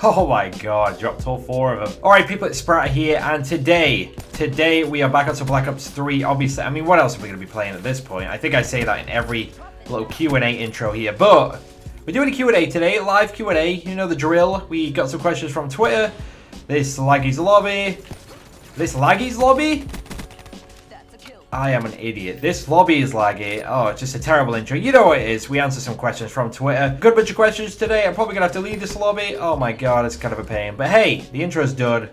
Oh my god, dropped all 4 of them. Alright people, it's Spratt here, and today we are back on to Black Ops 3, obviously. I mean, what else are we going to be playing at this point? I think I say that in every little Q&A intro here, but we're doing a Q&A today, live Q&A, you know the drill. We got some questions from Twitter, this Laggy's Lobby, I am an idiot. This lobby is laggy. Oh, it's just a terrible intro. You know what it is. We answer some questions from Twitter. Good bunch of questions today. I'm probably going to have to leave this lobby. Oh my god, it's kind of a pain. But hey, the intro's done.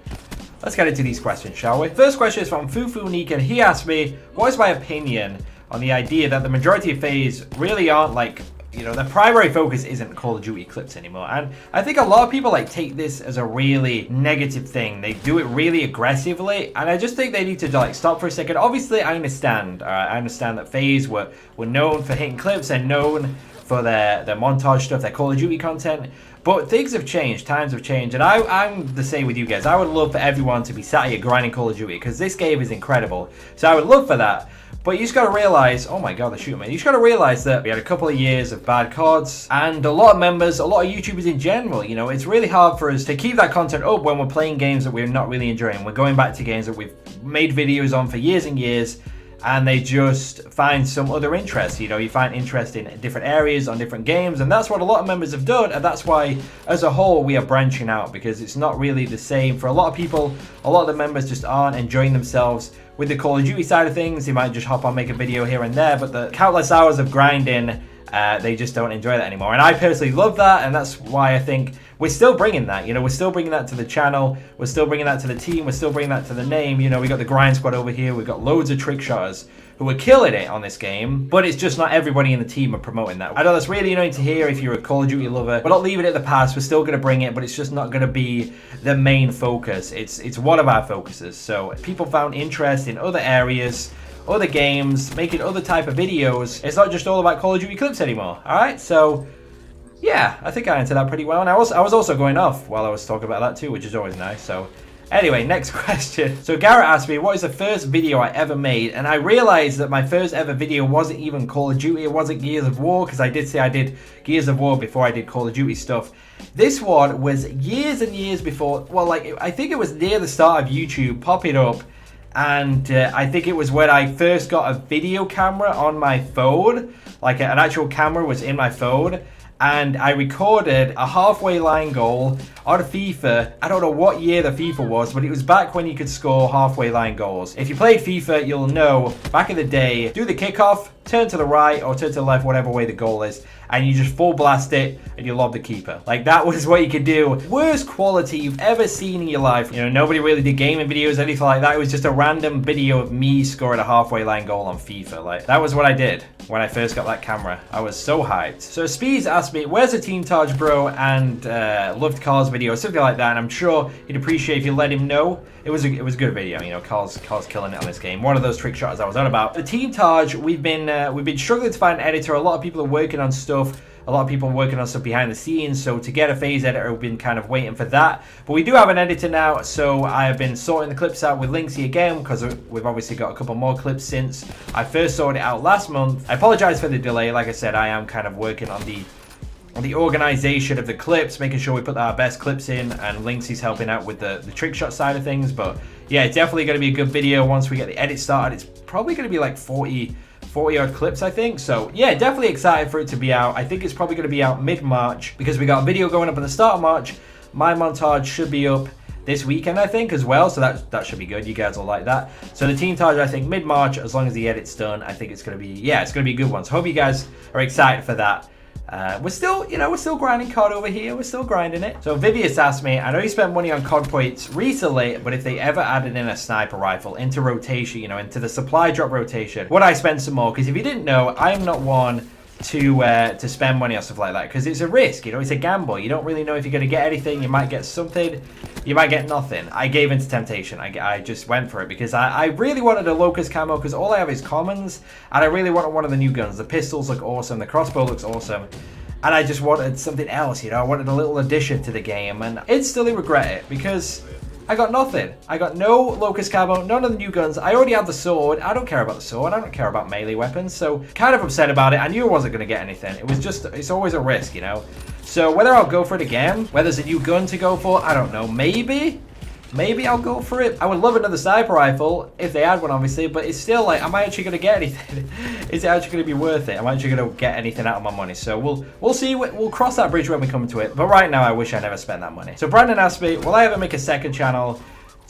Let's get into these questions, shall we? First question is from Fufu Nika. He asked me, what is my opinion on the idea that the majority of FaZe really aren't like, you know, their primary focus isn't Call of Duty Eclipse anymore. And I think a lot of people like take this as a really negative thing. They do it really aggressively, and I just think they need to like stop for a second. Obviously, I understand. I understand that FaZe were known for hitting clips and known for their montage stuff, their Call of Duty content. But things have changed, times have changed, and I'm the same with you guys. I would love for everyone to be sat here grinding Call of Duty because this game is incredible. So I would love for that. But you just got to realize, oh my god, they're shooting me. You just got to realize that we had a couple of years of bad CODs, and a lot of members, a lot of YouTubers in general, you know, it's really hard for us to keep that content up when we're playing games that we're not really enjoying. We're going back to games that we've made videos on for years and years, and they just find some other interest. You know, you find interest in different areas on different games, and that's what a lot of members have done, and that's why as a whole we are branching out, because it's not really the same for a lot of people. A lot of the members just aren't enjoying themselves with the Call of Duty side of things. They might just hop on, make a video here and there, but the countless hours of grinding, they just don't enjoy that anymore. And I personally love that, and that's why I think we're still bringing that. You know, we're still bringing that to the channel, we're still bringing that to the team, we're still bringing that to the name. You know, we got the grind squad over here, we've got loads of trick shotters who are killing it on this game, but it's just not everybody in the team are promoting that. I know that's really annoying to hear if you're a Call of Duty lover. We're not leaving it in the past, we're still going to bring it, but it's just not going to be the main focus. It's one of our focuses. So people found interest in other areas, other games, making other type of videos. It's not just all about Call of Duty clips anymore. Alright, so yeah, I think I answered that pretty well. And I was also going off while I was talking about that too, which is always nice. So anyway, next question. So Garrett asked me, what is the first video I ever made? And I realized that my first ever video wasn't even Call of Duty, it wasn't Gears of War, because I did say I did Gears of War before I did Call of Duty stuff. This one was years and years before, well, like, I think it was near the start of YouTube popping up, and I think it was when I first got a video camera on my phone, like an actual camera was in my phone, and I recorded a halfway line goal on FIFA. I don't know what year the FIFA was, but it was back when you could score halfway line goals. If you played FIFA, you'll know, back in the day, do the kickoff, turn to the right or turn to the left, whatever way the goal is, and you just full blast it and you lob the keeper. Like, that was what you could do. Worst quality you've ever seen in your life. You know, nobody really did gaming videos, anything like that. It was just a random video of me scoring a halfway line goal on FIFA. Like, that was what I did when I first got that camera. I was so hyped. So Speeds asked me, where's the Team Taj bro, and loved Carl's video, something like that, and I'm sure he'd appreciate if you let him know. It was a good video, you know. Carl's killing it on this game. One of those trick shots I was on about. The Team Taj, we've been struggling to find an editor. A lot of people are working on stuff. A lot of people are working on stuff behind the scenes, so to get a FaZe editor, we've been kind of waiting for that. But we do have an editor now, so I have been sorting the clips out with Linksy again, because we've obviously got a couple more clips since I first sorted it out last month. I apologize for the delay. Like I said, I am kind of working on the organization of the clips, making sure we put our best clips in, and Linksy's helping out with the trick shot side of things. But yeah, it's definitely going to be a good video once we get the edit started. It's probably going to be like 40 odd clips, I think. So yeah, definitely excited for it to be out. I think it's probably going to be out mid-March, because we got a video going up at the start of March. My montage should be up this weekend, I think, as well, so that should be good. You guys will like that. So the Team Taj, I think mid-March, as long as the edit's done, I think it's going to be, yeah, it's going to be a good one. So hope you guys are excited for that. We're still, you know, we're still grinding COD over here. We're still grinding it. So Vivius asked me, I know you spent money on COD points recently, but if they ever added in a sniper rifle into rotation, you know, into the supply drop rotation, would I spend some more? Because if you didn't know, I'm not one to spend money on stuff like that, because it's a risk, you know, it's a gamble. You don't really know if you're going to get anything. You might get something, you might get nothing. I gave into temptation. I just went for it because I really wanted a Locus camo, because all I have is commons, and I really wanted one of the new guns. The pistols look awesome, the crossbow looks awesome, and I just wanted something else, you know. I wanted a little addition to the game, and instantly regret it, because I got nothing. I got no Locus Camo, none of the new guns. I already had the sword. I don't care about the sword. I don't care about melee weapons. So kind of upset about it. I knew I wasn't going to get anything. It was just, it's always a risk, you know. So whether I'll go for it again, whether there's a new gun to go for, I don't know. Maybe I'll go for it. I would love another sniper rifle, if they had one, obviously, but it's still like, am I actually going to get anything? Is it actually going to be worth it? Am I actually going to get anything out of my money? So we'll see. We'll cross that bridge when we come to it. But right now, I wish I never spent that money. So Brandon asked me, will I ever make a second channel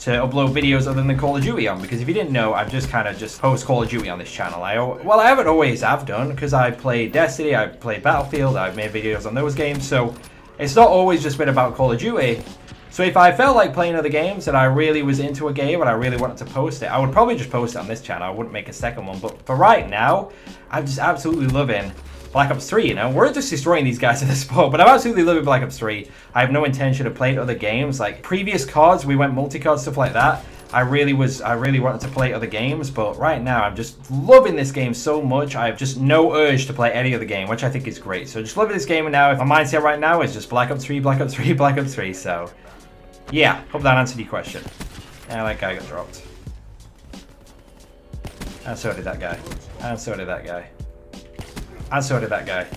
to upload videos other than Call of Duty on? Because if you didn't know, I've just kind of just post Call of Duty on this channel. I haven't always have done, because I played Destiny, I played Battlefield, I've made videos on those games. So it's not always just been about Call of Duty. So if I felt like playing other games and I really was into a game and I really wanted to post it, I would probably just post it on this channel. I wouldn't make a second one. But for right now, I'm just absolutely loving Black Ops 3, you know? We're just destroying these guys at this point, but I'm absolutely loving Black Ops 3. I have no intention of playing other games. Like previous CODs, we went multi-COD, stuff like that. I really wanted to play other games, but right now I'm just loving this game so much. I have just no urge to play any other game, which I think is great. So just loving this game, and now my mindset right now is just Black Ops 3, Black Ops 3, Black Ops 3, so... yeah, hope that answered your question. And that guy got dropped. And so did that guy. And so did that guy. And so did that guy.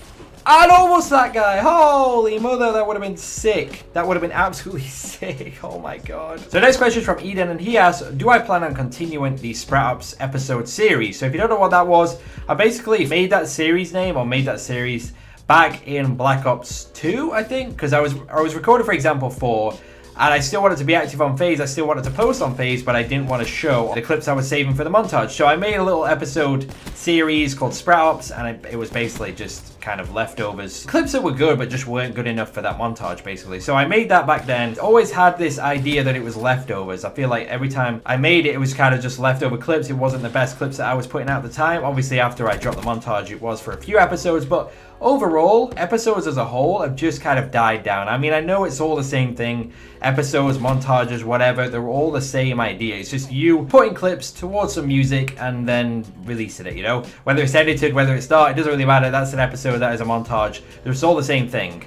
And almost that guy! Holy mother, that would have been sick. That would have been absolutely sick. Oh my god. So next question is from Eden, and he asks, do I plan on continuing the Spratt Ops episode series? So if you don't know what that was, I basically made that series name, or made that series back in Black Ops 2, I think. Because I was recording for example 4. And I still wanted to be active on FaZe, I still wanted to post on FaZe, but I didn't want to show the clips I was saving for the montage. So I made a little episode series called Spratt Ops, and it was basically just kind of leftovers. Clips that were good, but just weren't good enough for that montage, basically. So I made that back then. Always had this idea that it was leftovers. I feel like every time I made it, it was kind of just leftover clips. It wasn't the best clips that I was putting out at the time. Obviously, after I dropped the montage, it was for a few episodes, but overall, episodes as a whole have just kind of died down. I mean, I know it's all the same thing. Episodes, montages, whatever, they're all the same idea. It's just you putting clips towards some music and then releasing it, you know? Whether it's edited, whether it's not, it doesn't really matter. That's an episode, that is a montage. It's all the same thing.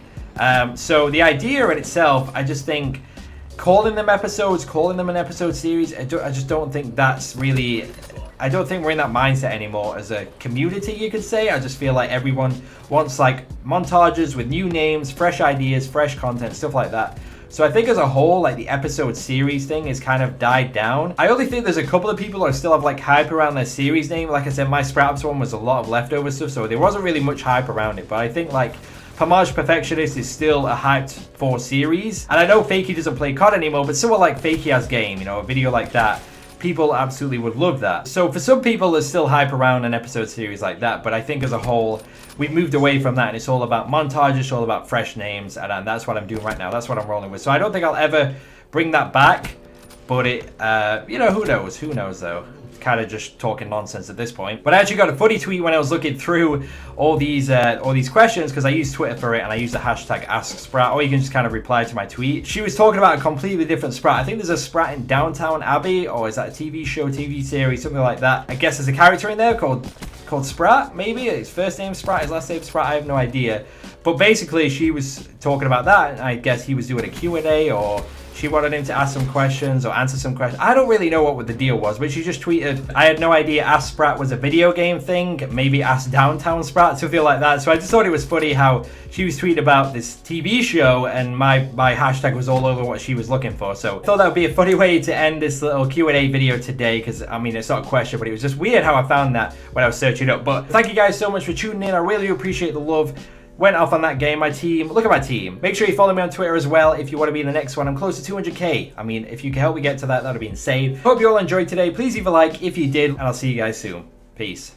So the idea in itself, I just think calling them episodes, calling them an episode series, I just don't think that's really... I don't think we're in that mindset anymore as a community, you could say. I just feel like everyone wants like montages with new names, fresh ideas, fresh content, stuff like that. So I think as a whole, like the episode series thing is kind of died down. I only think there's a couple of people who still have like hype around their series name. Like I said, my Spratt Ops one was a lot of leftover stuff, so there wasn't really much hype around it. But I think like Homage Perfectionist is still a hyped for series. And I know Fakey doesn't play COD anymore, but someone like Fakey as game, you know, a video like that, people absolutely would love that. So for some people, there's still hype around an episode series like that, but I think as a whole, we've moved away from that, and it's all about montages, it's all about fresh names, and that's what I'm doing right now. That's what I'm rolling with. So I don't think I'll ever bring that back, but it, you know, who knows? Who knows, though? Kind of just talking nonsense at this point. But I actually got a funny tweet when I was looking through all these questions, because I use Twitter for it and I use the hashtag #AskSpratt, or you can just kind of reply to my tweet. She was talking about a completely different Spratt. I think there's a Spratt in Downtown Abbey, or is that a TV show, TV series, something like that. I guess there's a character in there called Spratt, maybe. His first name Spratt, his last name Spratt, I have no idea. But basically she was talking about that, and I guess he was doing a Q&A, or she wanted him to ask some questions or answer some questions. I don't really know what the deal was, but she just tweeted, I had no idea Ask Spratt was a video game thing, maybe Ask Downtown Spratt, something like that. So I just thought it was funny how she was tweeting about this TV show, and my hashtag was all over what she was looking for. So I thought that would be a funny way to end this little Q&A video today, because I mean, it's not a question, but it was just weird how I found that when I was searching it up. But thank you guys so much for tuning in. I really appreciate the love. Went off on that game, my team. Look at my team. Make sure you follow me on Twitter as well if you want to be in the next one. I'm close to 200k. I mean, if you can help me get to that, that'd be insane. Hope you all enjoyed today. Please leave a like if you did, and I'll see you guys soon. Peace.